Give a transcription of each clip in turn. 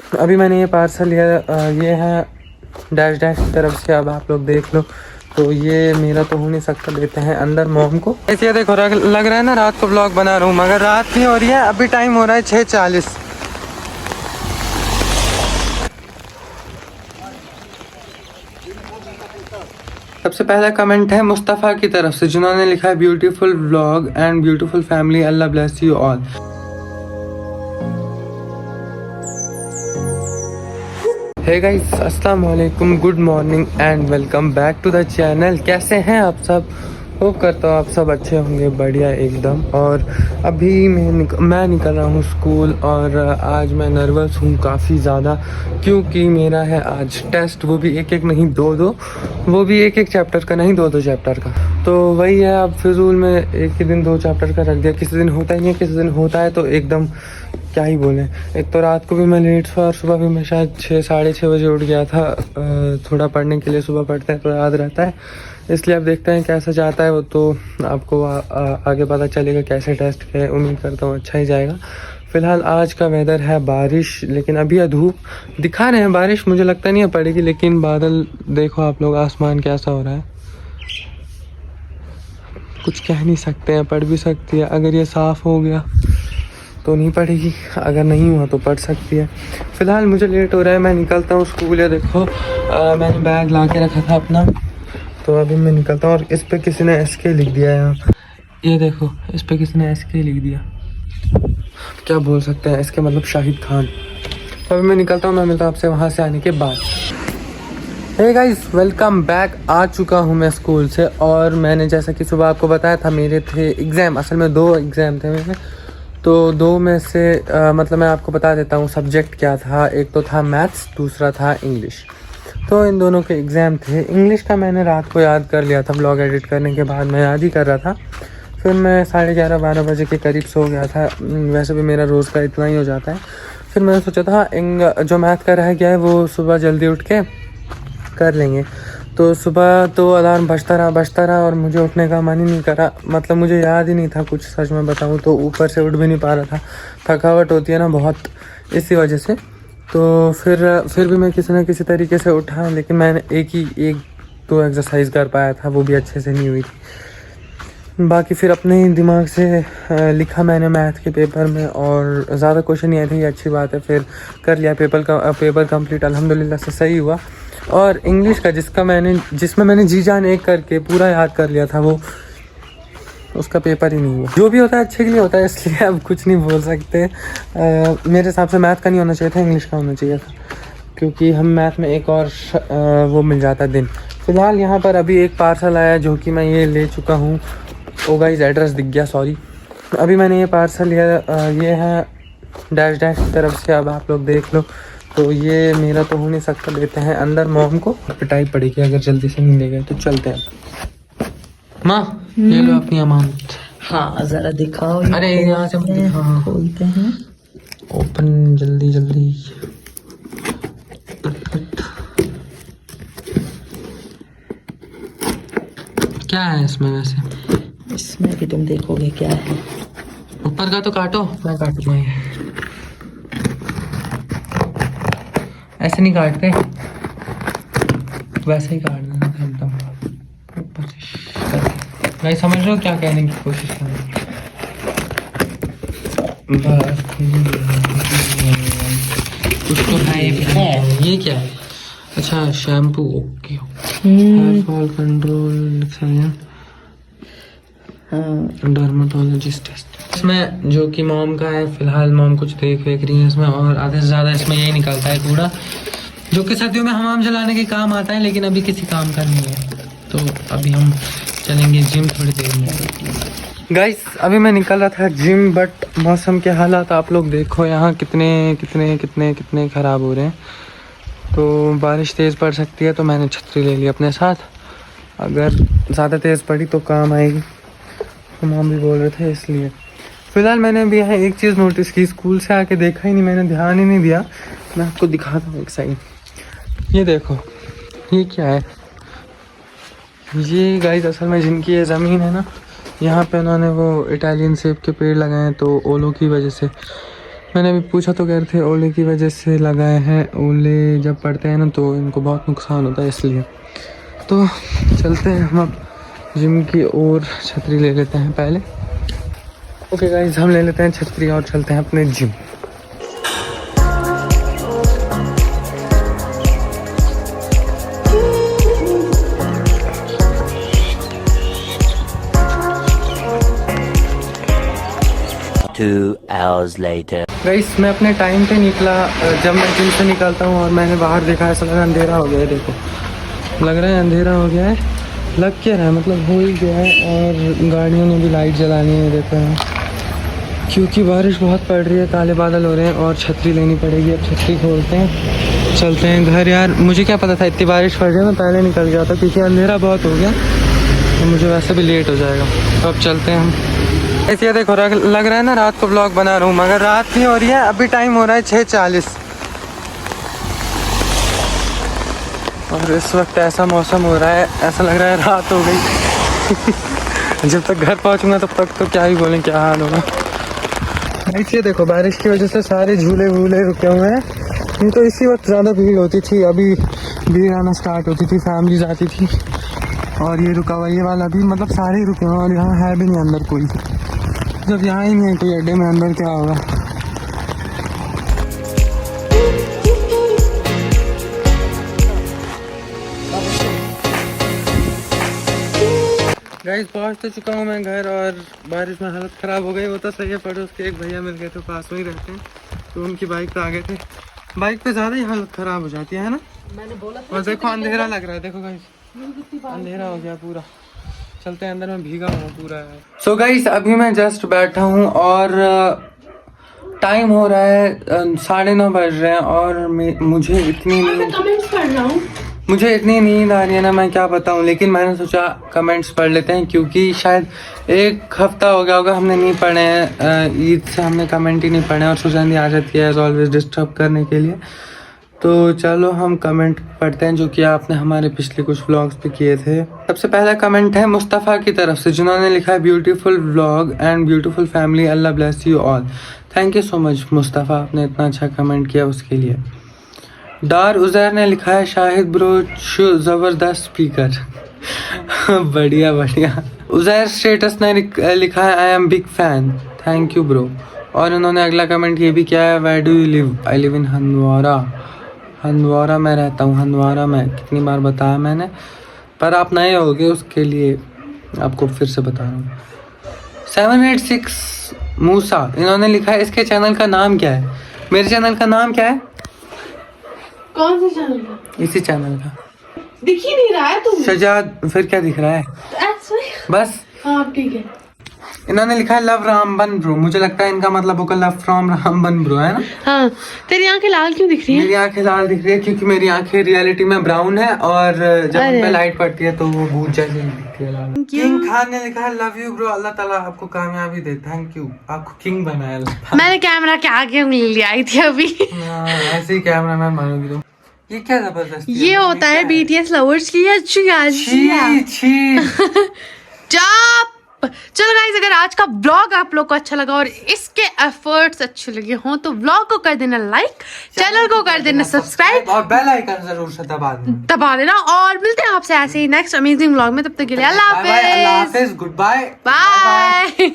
अभी मैंने ये पार्सल लिया, ये है डैश डैश की तरफ से। अब आप लोग देख लो, तो ये मेरा तो हो नहीं सकता, देते हैं अंदर मॉम को। ऐसे देखो लग रहा है ना रात को ब्लॉग बना रहा हूँ, मगर रात नहीं हो रही है। अभी टाइम हो रहा है 6:40। सबसे पहला कमेंट है मुस्तफ़ा की तरफ से, जिन्होंने लिखा है beautiful vlog and beautiful family, Allah bless you all. Hey guys, अस्सलाम वालेकुम, good morning and welcome back to the channel. कैसे हैं आप सब? होप करता हूँ आप सब अच्छे होंगे, बढ़िया एकदम। और अभी मैं निकल रहा हूँ स्कूल, और आज मैं नर्वस हूँ काफ़ी ज़्यादा, क्योंकि मेरा है आज टेस्ट। वो भी एक नहीं, दो, वो भी एक चैप्टर का नहीं, दो चैप्टर का। तो वही है, अब फिजूल में एक ही दिन 2 चैप्टर का रख दिया। किसी दिन होता ही नहीं है, किसी दिन होता है तो एकदम क्या ही बोले। एक तो रात को भी मैं लेट सोया और सुबह भी मैं शायद 6-6:30 बजे उठ गया था, थोड़ा पढ़ने के लिए। सुबह पढ़ते हैं तो याद रहता है, इसलिए अब देखते हैं कैसा जाता है वो, तो आपको आगे पता चलेगा कैसे टेस्ट है। उम्मीद करता हूँ अच्छा ही जाएगा। फ़िलहाल आज का वेदर है बारिश, लेकिन अभी धूप दिखा रहे हैं। बारिश मुझे लगता नहीं है पड़ेगी, लेकिन बादल देखो आप लोग, आसमान कैसा हो रहा है, कुछ कह नहीं सकते हैं। पड़ भी सकती है, अगर ये साफ़ हो गया तो नहीं पड़ेगी, अगर नहीं हुआ तो पड़ सकती है। फ़िलहाल मुझे लेट हो रहा है, मैं निकलता हूँ स्कूल। या देखो मैंने बैग ला के रखा था अपना, तो अभी मैं निकलता हूँ। और इस पे किसी ने SK लिख दिया है यहाँ, ये देखो, इस पे किसी ने SK लिख दिया। क्या बोल सकते हैं, SK मतलब शाहिद खान। तो अभी मैं निकलता हूँ, मैं मिलता हूँ आपसे वहाँ से आने के बाद। Hey guys, welcome back. आ चुका हूँ मैं स्कूल से, और मैंने जैसा कि सुबह आपको बताया था, मेरे थे एग्ज़ाम। असल में 2 एग्ज़ाम थे मेरे, तो 2 में से मतलब मैं आपको बता देता हूँ सब्जेक्ट क्या था। एक तो था मैथ्स, दूसरा था इंग्लिश। तो इन दोनों के एग्ज़ाम थे। इंग्लिश का मैंने रात को याद कर लिया था, ब्लॉग एडिट करने के बाद मैं याद ही कर रहा था। फिर मैं 11:30-12 बजे के करीब सो गया था। वैसे भी मेरा रोज़ का इतना ही हो जाता है। फिर मैंने सोचा था जो मैथ का रह गया है वो सुबह जल्दी उठ के कर लेंगे। तो सुबह तो अलार्म बजता रहा और मुझे उठने का मन ही नहीं करा। मतलब मुझे याद ही नहीं था कुछ, सच में बताऊं तो। ऊपर से उठ भी नहीं पा रहा था, थकावट होती है ना बहुत, इसी वजह से। तो फिर भी मैं किसी न किसी तरीके से उठा, लेकिन मैंने 1-2 एक्सरसाइज कर पाया था, वो भी अच्छे से नहीं हुई थी। बाकी फिर अपने ही दिमाग से लिखा मैंने मैथ के पेपर में, और ज़्यादा क्वेश्चन नहीं आए थे, ये अच्छी बात है। फिर कर लिया पेपर कंप्लीट, अल्हम्दुलिल्लाह से सही हुआ। और इंग्लिश का जिसमें मैंने जी जान एक करके पूरा याद कर लिया था, वो उसका पेपर ही नहीं हुआ। जो भी होता है अच्छे के लिए होता है, इसलिए अब कुछ नहीं बोल सकते। मेरे हिसाब से मैथ का नहीं होना चाहिए था, इंग्लिश का होना चाहिए था, क्योंकि हम मैथ में एक और वो मिल जाता दिन। फ़िलहाल यहाँ पर अभी एक पार्सल आया, जो कि मैं ये ले चुका हूँ। ओ गाइस, एड्रेस दिख गया, सॉरी। अभी मैंने ये पार्सल लिया, ये है डैश डैश की तरफ से। अब आप लोग देख लो, तो ये मेरा तो हो नहीं सकता, देते हैं अंदर मॉम को। पिटाई पड़ेगी अगर जल्दी से नहीं ले गए तो। चलते हैं माँ, ये लो अपनी अमाउंट। हाँ, जरा दिखाओ। अरे यहाँ से हाँ, खोलते हैं। ओपन जल्दी जल्दी। क्या है इसमें वैसे? इसमें भी तुम देखोगे क्या है। ऊपर का तो काटो, मैं काटूंगा ये। ऐसे नहीं काटते, वैसे ही काट देना था एकदम ऊपर से। भाई समझ रहे हो क्या कहने की कोशिश कर रहा हूँ? कुछ तो है। ये क्या है? अच्छा, shampoo. Okay, hair fall control, dermatologist test. इसमें जो कि मॉम का है, फिलहाल मॉम कुछ देख रही है इसमें, और आधे से ज़्यादा इसमें यही निकलता है कूड़ा, जो कि सर्दियों में हमाम जलाने के काम आता है, लेकिन अभी किसी काम का नहीं है। तो अभी हम चलेंगे जिम थोड़ी देर में। गाइस, अभी मैं निकल रहा था जिम, बट मौसम के हालात आप लोग देखो यहाँ कितने ख़राब हो रहे हैं। तो बारिश तेज़ पड़ सकती है, तो मैंने छतरी ले ली अपने साथ। अगर ज़्यादा तेज़ पड़ी तो काम आएगी, तो मॉम भी बोल रहे थे, इसलिए। फ़िलहाल मैंने अभी यहाँ एक चीज़ नोटिस की, स्कूल से आके देखा ही नहीं, मैंने ध्यान ही नहीं दिया। मैं आपको दिखाता हूँ एक साइड। ये देखो, ये क्या है? ये गाइस असल में जिनकी ये ज़मीन है ना, यहाँ पे उन्होंने वो इटालियन सेब के पेड़ लगाए हैं, तो ओलों की वजह से मैंने अभी पूछा तो कह रहे थे ओले की वजह से लगाए हैं, ओले जब पड़ते हैं ना तो इनको बहुत नुकसान होता है इसलिए। तो चलते हैं हम अब जिम की ओर, छतरी ले लेते हैं पहले। ओके गाइस, हम ले लेते हैं छतरी और चलते हैं अपने gym. Two hours later. Guys मैं अपने टाइम पे निकला, जब मैं जिम से निकलता हूँ और मैंने बाहर देखा ऐसा लगा अंधेरा हो गया है। देखो लग रहा है अंधेरा हो गया है, लग क्या रहा है मतलब हो ही गया है। और गाड़ियों ने भी लाइट जलानी है देखो यहाँ, क्योंकि बारिश बहुत पड़ रही है, काले बादल हो रहे हैं और छतरी लेनी पड़ेगी। अब छतरी खोलते हैं, चलते हैं घर। यार मुझे क्या पता था इतनी बारिश पड़ जाए, मैं पहले निकल गया था क्योंकि अंधेरा बहुत हो गया तो मुझे वैसे भी लेट हो जाएगा। तो अब चलते हैं हम। ऐसे देखो लग रहा है ना रात को ब्लॉग बना रहा हूँ, मगर रात नहीं हो रही है। अभी टाइम हो रहा है 6:40 और इस वक्त ऐसा मौसम हो रहा है, ऐसा लग रहा है रात हो गई। जब तक घर पहुँचूंगा तब तक तो क्या ही बोलें, क्या हाल होगा। ऐसे देखो बारिश की वजह से सारे झूले वूले रुके हुए हैं, नहीं तो इसी वक्त ज़्यादा भीड़ होती थी। अभी भीड़ आना स्टार्ट होती थी, फैमिलीज आती थी। और ये रुका हुआ ये वाला भी, मतलब सारे ही रुके हुए हैं और यहाँ है भी नहीं अंदर कोई। जब यहाँ ही नहीं है कोई अड्डे में, अंदर क्या होगा। गाइस पहुँच तो चुका हूँ मैं घर और बारिश में हालत ख़राब हो गई। वो तो सही है, पड़ोस के एक भैया मिल गए थे, पास में ही रहते हैं, तो उनकी बाइक पे आ गए थे। बाइक पे ज़्यादा ही हालत ख़राब हो जाती है ना। मैंने बोला और देखो अंधेरा लग रहा है, देखो गाइस अंधेरा हो गया पूरा। चलते हैं अंदर, में भीगा हुआ पूरा है। सो गाइस अभी मैं जस्ट बैठा हूँ और टाइम हो रहा है 9:30 बज रहे हैं और मुझे इतनी नींद आ रही है ना, मैं क्या बताऊँ। लेकिन मैंने सोचा कमेंट्स पढ़ लेते हैं, क्योंकि शायद एक हफ्ता हो गया होगा हमने नहीं पढ़े हैं, ईद से हमने कमेंट ही नहीं पढ़े और सुजैन आ जाती है एज ऑलवेज डिस्टर्ब करने के लिए। तो चलो हम कमेंट पढ़ते हैं जो कि आपने हमारे पिछले कुछ व्लॉग्स पे किए थे। सबसे पहला कमेंट है मुस्तफ़ा की तरफ से, जिन्होंने लिखा है beautiful vlog and beautiful family, Allah bless you all. Thank you so much Mustafa, आपने इतना अच्छा कमेंट किया उसके लिए। डार उज़ैर ने लिखा है शाहिद ब्रो ज़बरदस्त स्पीकर। बढ़िया बढ़िया। उज़ैर स्टेटस ने लिखा है I am big fan, thank you bro. और उन्होंने अगला कमेंट ये भी किया है where do you live, I live in Handwara. Handwara में रहता हूँ, हंदवारा में कितनी बार बताया मैंने, पर आप नए होगे उसके लिए आपको फिर से बता रहा हूँ। 786 मूसा इन्होंने लिखा है इसके चैनल का नाम क्या है। मेरे चैनल का नाम क्या है? कौन से चैनल का? इसी चैनल का दिख ही नहीं रहा है तुम। सजाद, फिर क्या दिख रहा है? बस हाँ ठीक है। इन्होंने लिखा है लव रामबन ब्रो, मुझे लगता है इनका मतलब होगा लव फ्रॉम रामबन ब्रो, है ना। हाँ तेरी आंखें लाल क्यों दिख रही है? मेरी आंखें लाल दिख रही है क्योंकि मेरी आंखें रियलिटी में ब्राउन है और जब उन पे लाइट पड़ती है तो वो भूत जैसी दिखती है लाल। किंग खान ने लिखा है लव यू ब्रो, अल्लाह ताला आपको कामयाबी दे, थैंक यू, आपको किंग बनाया। मैंने कैमरा के आगे उंगली ले आई थी अभी। ऐसे ही कैमरा मैन मानोगी तुम। ये क्या जबरदस्ती ये होता है BTS लवर्स की अच्छी। चुप। चलो गाइस, अगर आज का ब्लॉग आप लोग को अच्छा लगा और इसके एफर्ट्स अच्छे लगे हों तो ब्लॉग को कर देना लाइक, चैनल को कर देना सब्सक्राइब और बेल आइकन जरूर से दबा देना। और मिलते हैं आपसे ऐसे ही नेक्स्ट अमेजिंग ब्लॉग में, तब तक के लिए अल्लाह हाफिज, गुड बाय बाय।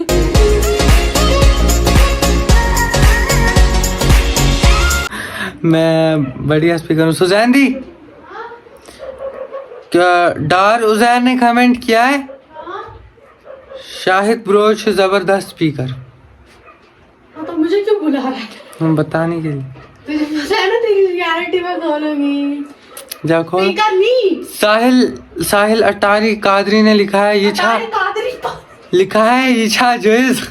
मैं बढ़िया स्पीकर हूँ। सुजैन दी, क्या डार उज़ैर ने कमेंट किया है शाहिद ब्रोच जबरदस्त स्पीकर। तो मुझे क्यों बुला रहा है? हम बताने के लिए तुझे पता है ना, तेरी रियलिटी में खोलूंगी। जा खोल। साहिल अटारी कादरी ने लिखा है ये छा, लिखा है ये छा जोइस